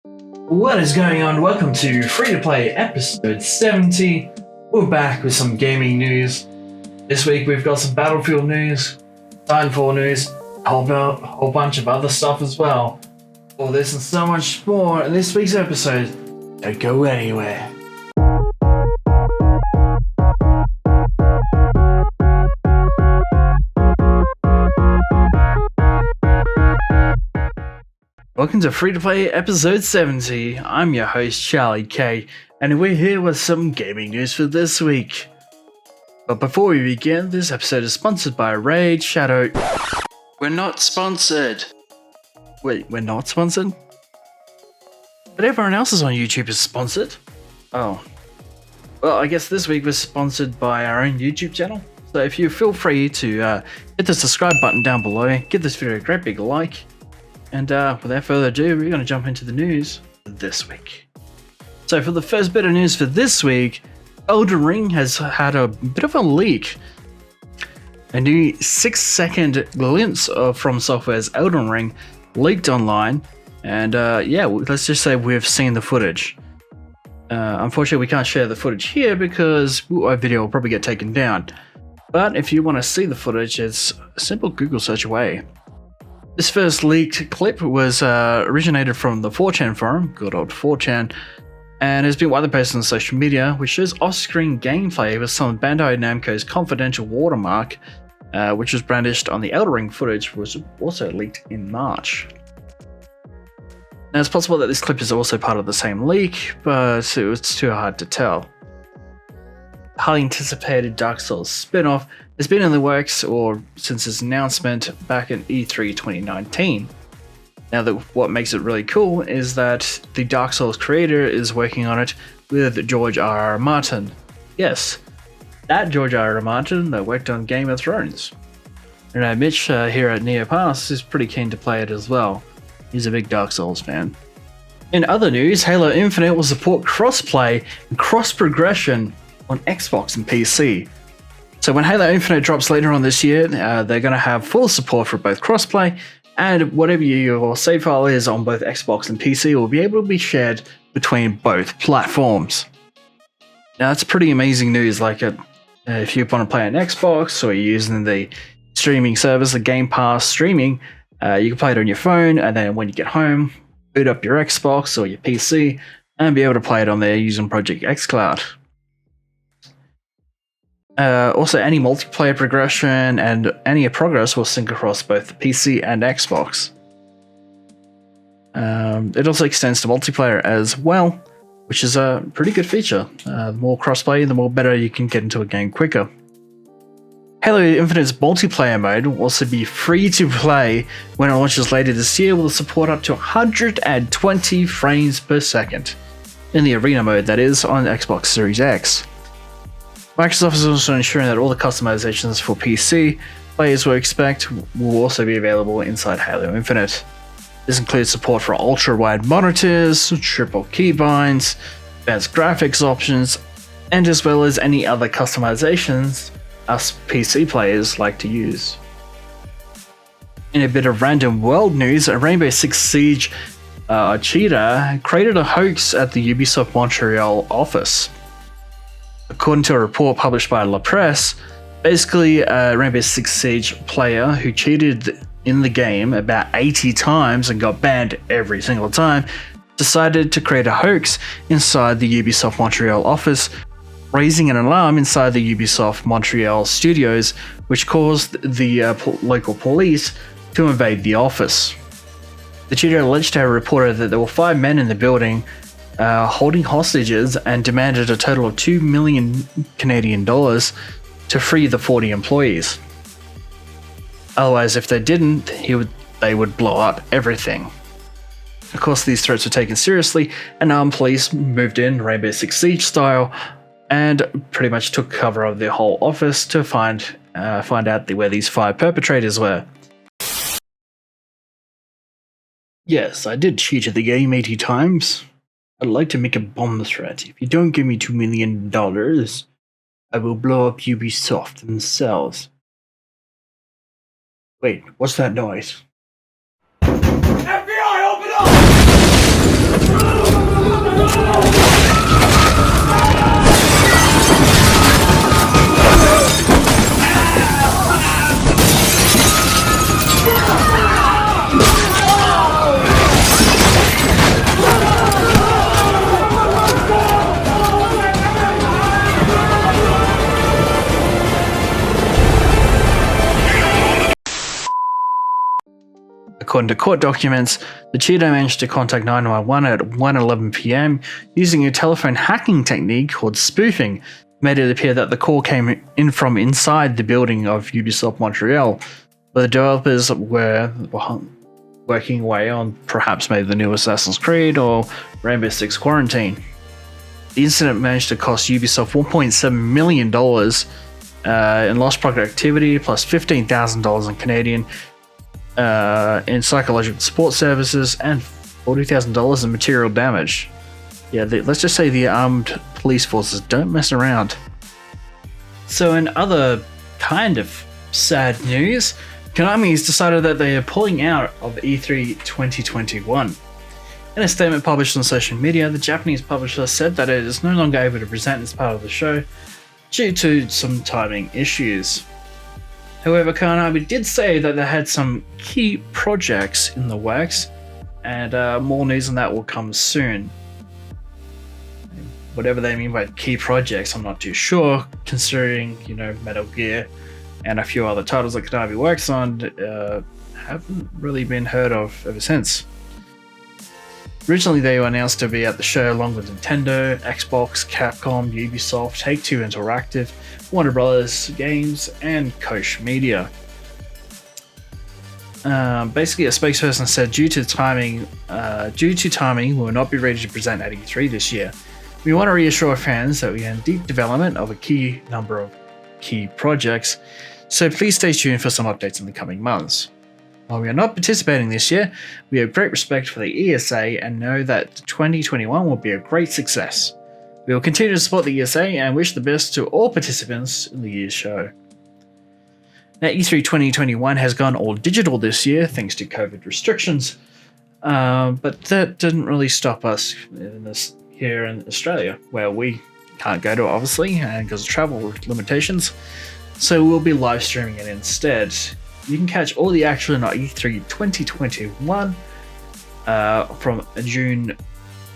What is going on? Welcome to Free to Play episode 70. We're back with some gaming news. This week we've got some Battlefield news, Titanfall news, a whole bunch of other stuff as well. All this and so much more in this week's episode. Don't go anywhere. Welcome to Free to Play episode 70. I'm your host Charlie K, and we're here with some gaming news for this week. But before we begin, this episode is sponsored by Raid Shadow. We're not sponsored. Wait, we're not sponsored? But everyone else is on YouTube is sponsored. Oh. Well, I guess this week we're sponsored by our own YouTube channel. So if you feel free to hit the subscribe button down below, give this video a great big like. And without further ado, we're going to jump into the news this week. So for the first bit of news for this week, Elden RIng has had a bit of a leak. A new 6-second glimpse of From Software's Elden RIng leaked online. And yeah, let's just say we've seen the footage. Unfortunately, we can't share the footage here because our video will probably get taken down. But if you want to see the footage, it's a simple Google search away. This first leaked clip was originated from the 4chan forum, good old 4chan, and has been widely posted on social media, which shows off-screen gameplay with some of Bandai Namco's confidential watermark, which was brandished on the Elden RIng footage, was also leaked in March. Now it's possible that this clip is also part of the same leak, but it was too hard to tell. Highly anticipated Dark Souls spin-off has been in the works since its announcement back in E3 2019. Now, what makes it really cool is that the Dark Souls creator is working on it with George R.R. Martin. Yes, that George R.R. Martin that worked on Game of Thrones. And Mitch here at NeoPass is pretty keen to play it as well. He's a big Dark Souls fan. In other news, Halo Infinite will support crossplay and cross-progression on Xbox and PC. So when Halo Infinite drops later on this year, they're going to have full support for both crossplay, and whatever your save file is on both Xbox and PC will be able to be shared between both platforms. Now that's pretty amazing news. Like if you want to play on Xbox or you're using the streaming service, the Game Pass streaming, you can play it on your phone, and then when you get home, boot up your Xbox or your PC and be able to play it on there using Project xCloud. Also, any multiplayer progression and any progress will sync across both the PC and Xbox. It also extends to multiplayer as well, which is a pretty good feature. The more crossplay, the more better you can get into a game quicker. Halo Infinite's multiplayer mode will also be free to play when it launches later this year, with support up to 120 frames per second in the arena mode, that is, on Xbox Series X. Microsoft is also ensuring that all the customizations for PC players will expect will also be available inside Halo Infinite. This includes support for ultra-wide monitors, triple keybinds, advanced graphics options, and as well as any other customizations us PC players like to use. In a bit of random world news, a Rainbow Six Siege cheater created a hoax at the Ubisoft Montreal office. According to a report published by La Presse, basically a Rainbow Six Siege player who cheated in the game about 80 times and got banned every single time decided to create a hoax inside the Ubisoft Montreal office, raising an alarm inside the Ubisoft Montreal studios, which caused the local police to invade the office. The cheater alleged to have reported that there were 5 men in the building holding hostages and demanded a total of 2 million Canadian dollars to free the 40 employees. Otherwise, if they didn't, they would blow up everything. Of course, these threats were taken seriously, and armed police moved in Rainbow Six Siege style and pretty much took cover of the whole office to find out where these 5 perpetrators were. Yes, I did cheat at the game 80 times. I'd like to make a bomb threat. If you don't give me $2 million, I will blow up Ubisoft themselves. Wait, what's that noise? FBI, open up! According to court documents, the cheater managed to contact 911 at 1:11 p.m. using a telephone hacking technique called spoofing. Made it appear that the call came in from inside the building of Ubisoft Montreal, where the developers were working away on perhaps maybe the new Assassin's Creed or Rainbow Six Quarantine. The incident managed to cost Ubisoft $1.7 million in lost productivity, plus $15,000 in Canadian in psychological support services, and $40,000 in material damage. Yeah, let's just say the armed police forces don't mess around. So in other kind of sad news, Konami has decided that they are pulling out of E3 2021. In a statement published on social media, the Japanese publisher said that it is no longer able to present as part of the show due to some timing issues. However, Konami did say that they had some key projects in the works, and more news on that will come soon. Whatever they mean by key projects, I'm not too sure, considering, Metal Gear and a few other titles that Konami works on haven't really been heard of ever since. Originally, they were announced to be at the show along with Nintendo, Xbox, Capcom, Ubisoft, Take-Two Interactive, Warner Bros. Games, and Koch Media. Basically, a spokesperson said, due to timing, we will not be ready to present at E3 this year. We want to reassure fans that we are in deep development of a number of key projects, so please stay tuned for some updates in the coming months. While we are not participating this year, we have great respect for the ESA and know that 2021 will be a great success. We will continue to support the ESA and wish the best to all participants in the year's show. Now, E3 2021 has gone all digital this year thanks to COVID restrictions, but that didn't really stop us here in Australia, where we can't go to, obviously, because of travel limitations, so we'll be live streaming it instead. You can catch all the action on E3 2021 from June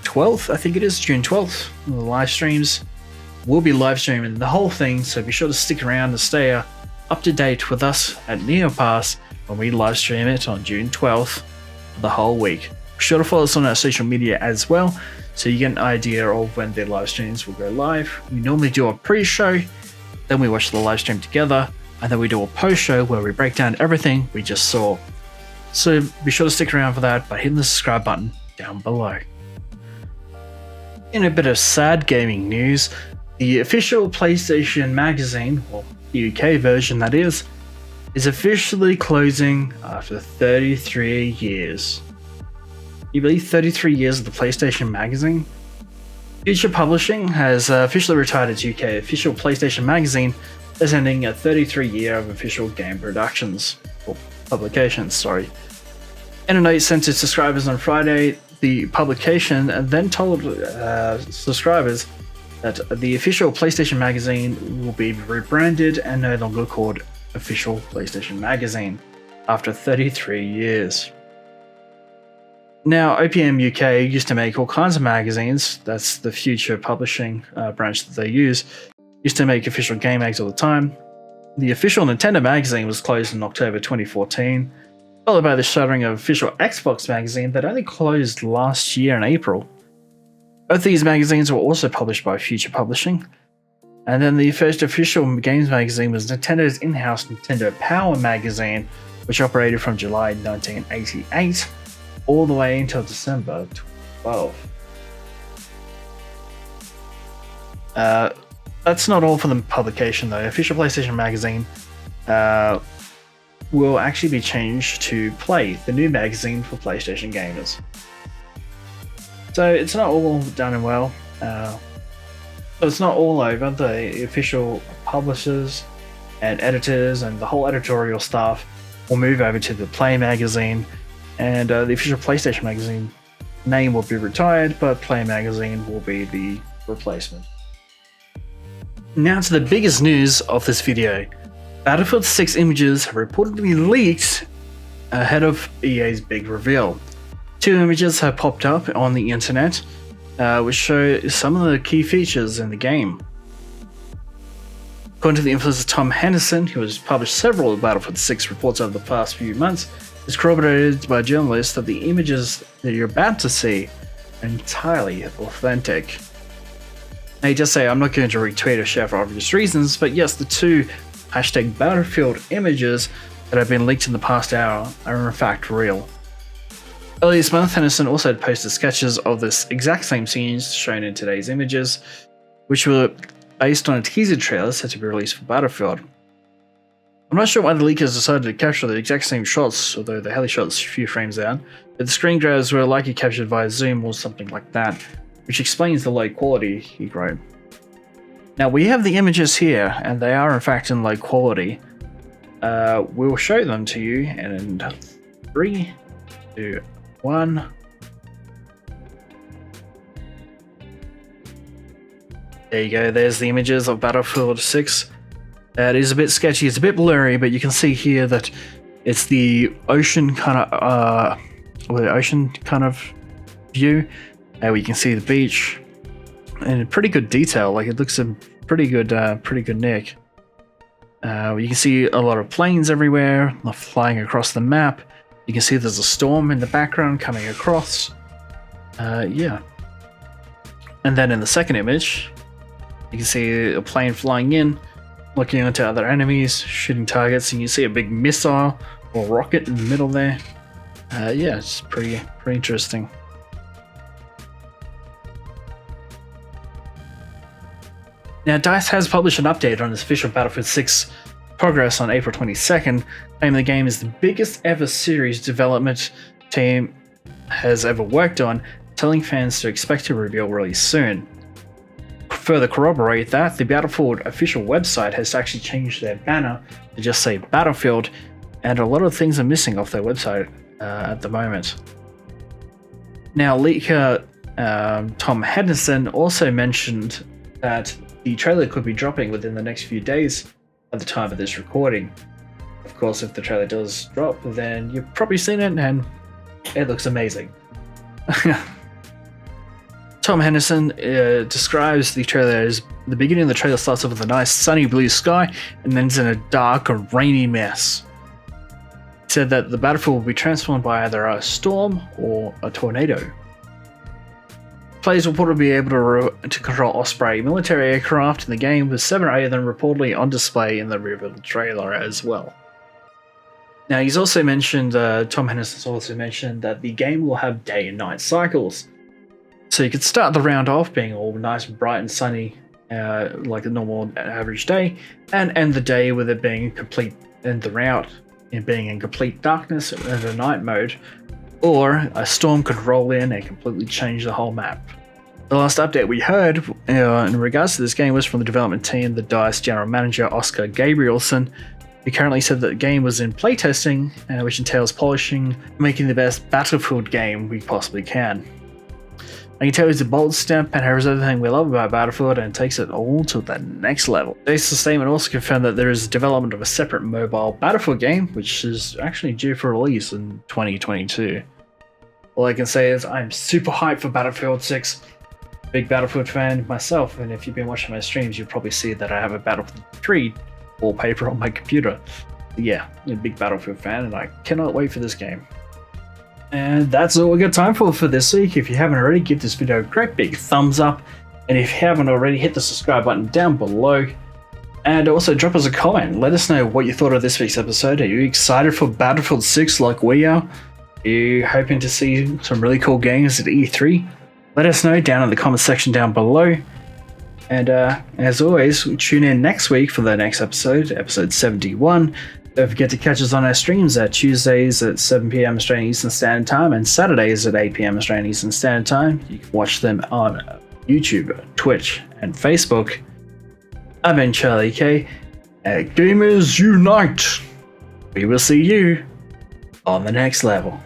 12th, I think it is, June 12th, the live streams. We'll be live streaming the whole thing, so be sure to stick around and stay up to date with us at NeoPass when we live stream it on June 12th for the whole week. Be sure to follow us on our social media as well, so you get an idea of when their live streams will go live. We normally do a pre-show, then we watch the live stream together, and then we do a post-show where we break down everything we just saw. So be sure to stick around for that by hitting the subscribe button down below. In a bit of sad gaming news, the official PlayStation magazine, or the UK version that is officially closing after 33 years. You believe 33 years of the PlayStation magazine? Future Publishing has officially retired its UK official PlayStation magazine, as ending a 33-year of official game productions, or publications, In a note sent to subscribers on Friday, the publication then told subscribers that the official PlayStation magazine will be rebranded and no longer called Official PlayStation Magazine after 33 years. Now, OPM UK used to make all kinds of magazines. That's the Future Publishing branch that they use to make official game mags all the time. The official Nintendo magazine was closed in October 2014, followed by the shuttering of official Xbox magazine that only closed last year in April. Both these magazines were also published by Future Publishing. And then the first official games magazine was Nintendo's in-house Nintendo Power magazine, which operated from July 1988 all the way until December 2012. That's not all for the publication though. Official PlayStation magazine will actually be changed to Play, the new magazine for PlayStation gamers. So it's not all done and well. It's not all over. The official publishers and editors and the whole editorial staff will move over to the Play magazine, and the official PlayStation magazine name will be retired, but Play magazine will be the replacement. Now to the biggest news of this video. Battlefield 6 images have reportedly leaked ahead of EA's big reveal. Two images have popped up on the internet, which show some of the key features in the game. According to the influencer Tom Henderson, who has published several Battlefield 6 reports over the past few months, It's corroborated by journalists that the images that you're about to see are entirely authentic. Now, he does say, I'm not going to retweet or share for obvious reasons, but yes, the two #Battlefield images that have been leaked in the past hour are in fact real. Earlier this month, Henderson also posted sketches of this exact same scenes shown in today's images, which were based on a teaser trailer set to be released for Battlefield. I'm not sure why the leakers decided to capture the exact same shots, although the heli shot's a few frames out, but the screen grabs were likely captured via zoom or something like that, which explains the low quality, he wrote. Now we have the images here, and they are in fact in low quality. We'll show them to you in 3, 2, 1. There you go, there's the images of Battlefield 6. It is a bit sketchy, it's a bit blurry, but you can see here that it's the ocean kind of view. Where you can see the beach in pretty good detail. Like, it looks a pretty good nick. You can see a lot of planes everywhere flying across the map. You can see there's a storm in the background coming across. Yeah. And then in the second image, you can see a plane flying in, looking onto other enemies, shooting targets, and you see a big missile or rocket in the middle there. Yeah, it's pretty interesting. Now, DICE has published an update on its official Battlefield 6 progress on April 22nd, claiming the game is the biggest ever series development team has ever worked on, telling fans to expect a reveal really soon. Further corroborate that, the Battlefield official website has actually changed their banner to just say Battlefield, and a lot of things are missing off their website at the moment. Now, leaker Tom Henderson also mentioned that the trailer could be dropping within the next few days at the time of this recording. Of course, if the trailer does drop, then you've probably seen it and it looks amazing. Tom Henderson describes the trailer as the beginning of the trailer starts off with a nice sunny blue sky and then ends in a dark and rainy mess. He said that the battlefield will be transformed by either a storm or a tornado. Players will probably be able to control Osprey military aircraft in the game, with 7 or 8 of them reportedly on display in the revealed trailer as well. Now, he's also mentioned, Tom Henderson's also mentioned that the game will have day and night cycles. So you could start the round off being all nice and bright and sunny, like a normal average day, and end the day with it being complete, and the round being in complete darkness and a night mode, or a storm could roll in and completely change the whole map. The last update we heard in regards to this game was from the development team, the DICE general manager Oscar Gabrielson, who currently said that the game was in playtesting, which entails polishing, making the best Battlefield game we possibly can. I can tell he's a bold step and has everything we love about Battlefield and takes it all to the next level. DICE's statement also confirmed that there is development of a separate mobile Battlefield game, which is actually due for release in 2022. All I can say is I'm super hyped for Battlefield 6. Big Battlefield fan myself, and if you've been watching my streams, you'll probably see that I have a Battlefield 3 wallpaper on my computer. But yeah, I'm a big Battlefield fan, and I cannot wait for this game. And that's all we got time for this week. If you haven't already, give this video a great big thumbs up, and if you haven't already, hit the subscribe button down below. And also drop us a comment. Let us know what you thought of this week's episode. Are you excited for Battlefield 6 like we are? Are you hoping to see some really cool games at E3? Let us know down in the comment section down below. And as always, tune in next week for the next episode, episode 71. Don't forget to catch us on our streams at Tuesdays at 7 PM Australian Eastern Standard Time and Saturdays at 8 PM Australian Eastern Standard Time. You can watch them on YouTube, Twitch, and Facebook. I've been Charlie K. Gamers Unite! We will see you on the next level.